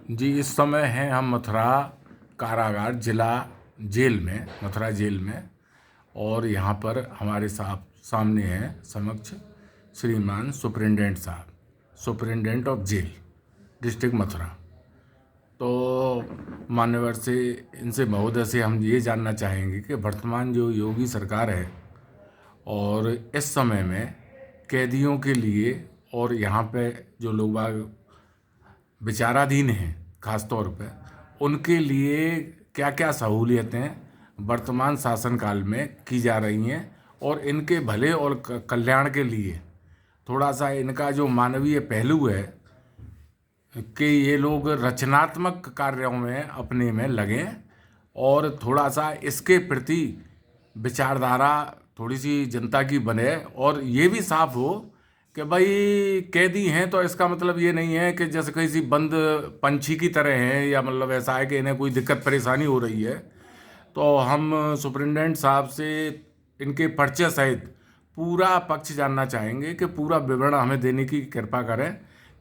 जी, इस समय हैं हम मथुरा कारागार जिला जेल में, मथुरा जेल में। और यहाँ पर हमारे सामने हैं समक्ष श्रीमान सुपरिटेंडेंट साहब, superintendent of jail district Mathura. तो मान्यवर से, इनसे महोदय से हम ये जानना चाहेंगे कि वर्तमान जो योगी सरकार है और इस समय में कैदियों के लिए और यहाँ पे जो लोग बाग विचाराधीन हैं खास तौर पे, उनके लिए क्या क्या सहूलियतें वर्तमान शासनकाल में की जा रही हैं और इनके भले और कल्याण के लिए थोड़ा सा इनका जो मानवीय पहलू है कि ये लोग रचनात्मक कार्यों में अपने में लगें और थोड़ा सा इसके प्रति विचारधारा थोड़ी सी जनता की बने और ये भी साफ हो कि भाई कैदी हैं तो इसका मतलब ये नहीं है कि जैसे किसी बंद पंछी की तरह हैं, या मतलब ऐसा है कि इन्हें कोई दिक्कत परेशानी हो रही है। तो हम सुपरिटेंडेंट साहब से इनके परिचय सहित पूरा पक्ष जानना चाहेंगे कि पूरा विवरण हमें देने की कृपा करें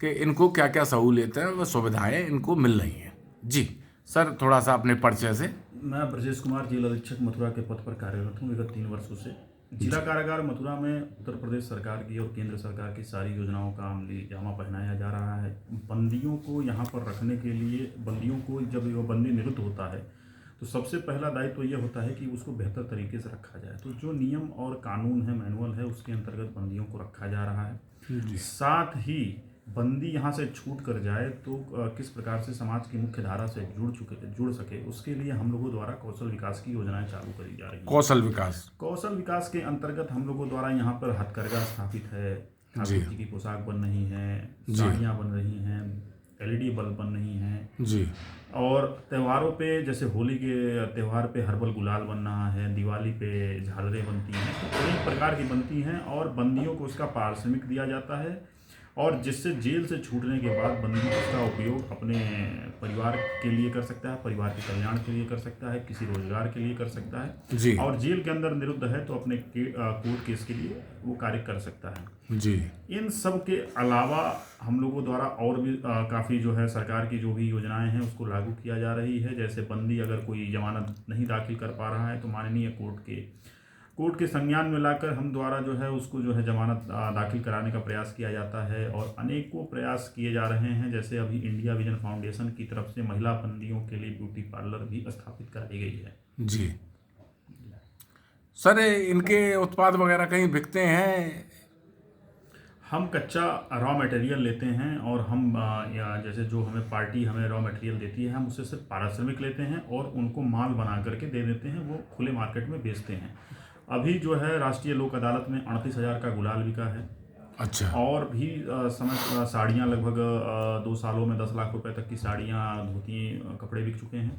कि इनको क्या क्या सहूलियतें व सुविधाएं इनको मिल रही हैं। जी सर, थोड़ा सा अपने परिचय से। मैं ब्रजेश कुमार, जेल अधीक्षक मथुरा के पद पर कार्यरत हूँ विगत 3 वर्षों से। जिला कारागार मथुरा में उत्तर प्रदेश सरकार की और केंद्र सरकार की सारी योजनाओं का अमली जामा पहनाया जा रहा है। बंदियों को यहाँ पर रखने के लिए, बंदियों को जब वो बंदी निवृत्त होता है तो सबसे पहला दायित्व ये होता है कि उसको बेहतर तरीके से रखा जाए। तो जो नियम और कानून है, मैनुअल है, उसके अंतर्गत बंदियों को रखा जा रहा है। साथ ही बंदी यहाँ से छूट कर जाए तो किस प्रकार से समाज की मुख्य धारा से जुड़ सके, उसके लिए हम लोगों द्वारा कौशल विकास की योजनाएं चालू करी जा रही हैं। कौशल विकास के अंतर्गत हम लोगों द्वारा यहाँ पर हथकरघा स्थापित है, ठाकुर की पोशाक बन रही है, साड़ियाँ बन रही हैं, LED बल्ब बन रही हैं जी। और त्योहारों पे, जैसे होली के त्यौहार पे हर्बल गुलाल बन रहा है, दिवाली पे झालरें बनती हैं, तो कई प्रकार की बनती हैं और बंदियों को उसका पारिश्रमिक दिया जाता है। और जिससे जेल से छूटने के बाद बंदी उसका उपयोग अपने परिवार के लिए कर सकता है, परिवार के कल्याण के लिए कर सकता है, किसी रोजगार के लिए कर सकता है जी। और जेल के अंदर निरुद्ध है तो अपने कोर्ट केस के लिए वो कार्य कर सकता है। जी। इन सब के अलावा हम लोगों द्वारा और भी काफ़ी जो है सरकार की जो भी योजनाएं हैं उसको लागू किया जा रही है। जैसे बंदी अगर कोई जमानत नहीं दाखिल कर पा रहा है तो माननीय कोर्ट के संज्ञान में लाकर हम द्वारा जो है उसको जो है जमानत दाखिल कराने का प्रयास किया जाता है और अनेकों प्रयास किए जा रहे हैं। जैसे अभी इंडिया विजन फाउंडेशन की तरफ से महिला बंदियों के लिए ब्यूटी पार्लर भी स्थापित कराई गई है। जी सर, इनके उत्पाद वगैरह कहीं बिकते हैं? हम कच्चा रॉ मटेरियल लेते हैं और हम या जैसे जो हमें पार्टी हमें रॉ मटेरियल देती है, हम उससे सिर्फ पारिश्रमिक लेते हैं और उनको माल बना करके दे देते हैं, वो खुले मार्केट में बेचते हैं। अभी जो है राष्ट्रीय लोक अदालत में 38,000 का गुलाल बिका है। अच्छा। और भी समय साड़ियाँ लगभग 2 सालों में 10 लाख रुपए तक की साड़ियाँ, धोती, कपड़े बिक चुके हैं।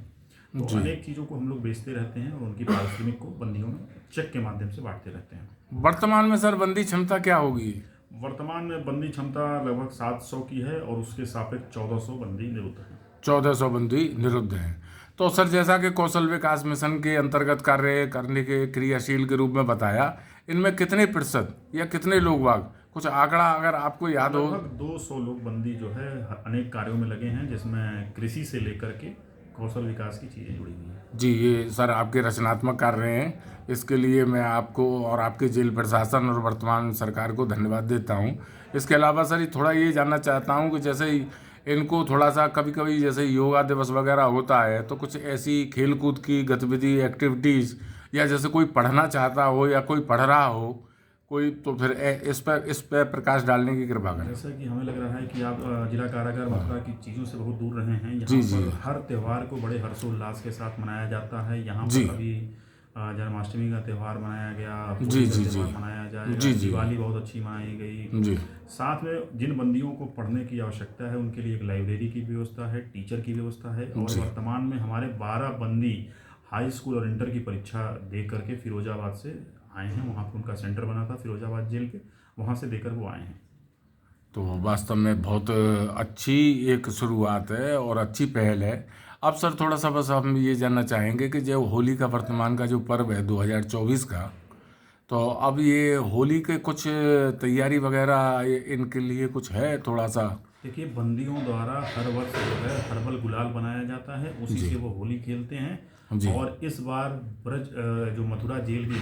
तो अनेक चीज़ों को हम लोग बेचते रहते हैं और उनकी पारिश्रमिक को बंदियों में चेक के माध्यम से बांटते रहते हैं। वर्तमान में सर बंदी क्षमता क्या होगी? वर्तमान में बंदी क्षमता लगभग 700 की है और उसके सापेक्ष 1400 बंदी निरुद्ध है। 1400 बंदी निरुद्ध हैं। तो सर, जैसा कि कौशल विकास मिशन के अंतर्गत कार्य करने के क्रियाशील के रूप में बताया, इनमें कितने प्रतिशत या कितने लोग बाग, कुछ आंकड़ा अगर आपको याद हो? लगभग 200 लोग बंदी जो है अनेक कार्यों में लगे हैं, जिसमें कृषि से लेकर के कौशल विकास की चीज़ें जुड़ी हुई हैं। जी, ये सर आपके रचनात्मक कार्य हैं, इसके लिए मैं आपको और आपके जेल प्रशासन और वर्तमान सरकार को धन्यवाद देता हूँ। इसके अलावा सर थोड़ा ये जानना चाहता हूँ कि जैसे इनको थोड़ा सा कभी कभी जैसे योगा दिवस वगैरह होता है तो कुछ ऐसी खेल कूद की गतिविधि, एक्टिविटीज़, या जैसे कोई पढ़ना चाहता हो या कोई पढ़ रहा हो कोई, तो फिर इस पर प्रकाश डालने की कृपा करें। जैसा कि हमें लग रहा है कि आप जिला कारागार मथुरा की चीज़ों से बहुत दूर रहे हैं। यहाँ जी पर हर त्यौहार को बड़े हर्षोल्लास के साथ मनाया जाता है। यहाँ पर अभी जन्माष्टमी का त्यौहार मनाया गया, त्यौहार मनाया जाएगा, दिवाली बहुत अच्छी मनाई गई। साथ में जिन बंदियों को पढ़ने की आवश्यकता है उनके लिए एक लाइब्रेरी की व्यवस्था है, टीचर की व्यवस्था है और वर्तमान में हमारे 12 बंदी हाई स्कूल और इंटर की परीक्षा दे करके फिरोजाबाद से आए हैं। वहाँ पर उनका सेंटर बना था फिरोजाबाद जेल के, वहाँ से देकर वो आए हैं। तो वास्तव में बहुत अच्छी एक शुरुआत है और अच्छी पहल है। अब सर थोड़ा सा बस हम ये जानना चाहेंगे कि जो होली का वर्तमान का जो पर्व है 2024 का, तो अब ये होली के कुछ तैयारी वगैरह इनके लिए कुछ है थोड़ा सा? देखिए, बंदियों द्वारा हर वर्ष जो है हर्बल गुलाल बनाया जाता है, उसी से वो होली खेलते हैं। जी। और इस बार जो मथुरा जेल की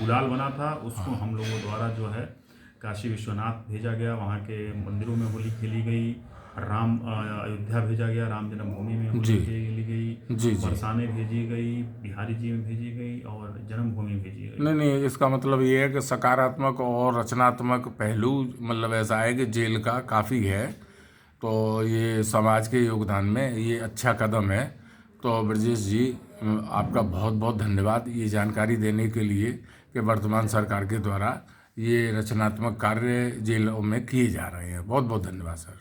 गुलाल बना था, उसको हम लोगों द्वारा जो है काशी विश्वनाथ भेजा गया, वहाँ के मंदिरों में होली खेली गई। अयोध्या भेजा गया, राम जन्मभूमि में होली जी खेली गई। जी जी। बरसाने भेजी गई, बिहारी जी में भेजी गई और जन्मभूमि भेजी गई। नहीं नहीं, इसका मतलब ये है कि सकारात्मक और रचनात्मक पहलू मतलब ऐसा है कि जेल का काफ़ी है, तो ये समाज के योगदान में ये अच्छा कदम है। तो ब्रजेश जी, आपका बहुत बहुत धन्यवाद ये जानकारी देने के लिए कि वर्तमान सरकार के द्वारा ये रचनात्मक कार्य जेलों में किए जा रहे हैं। बहुत बहुत धन्यवाद सर।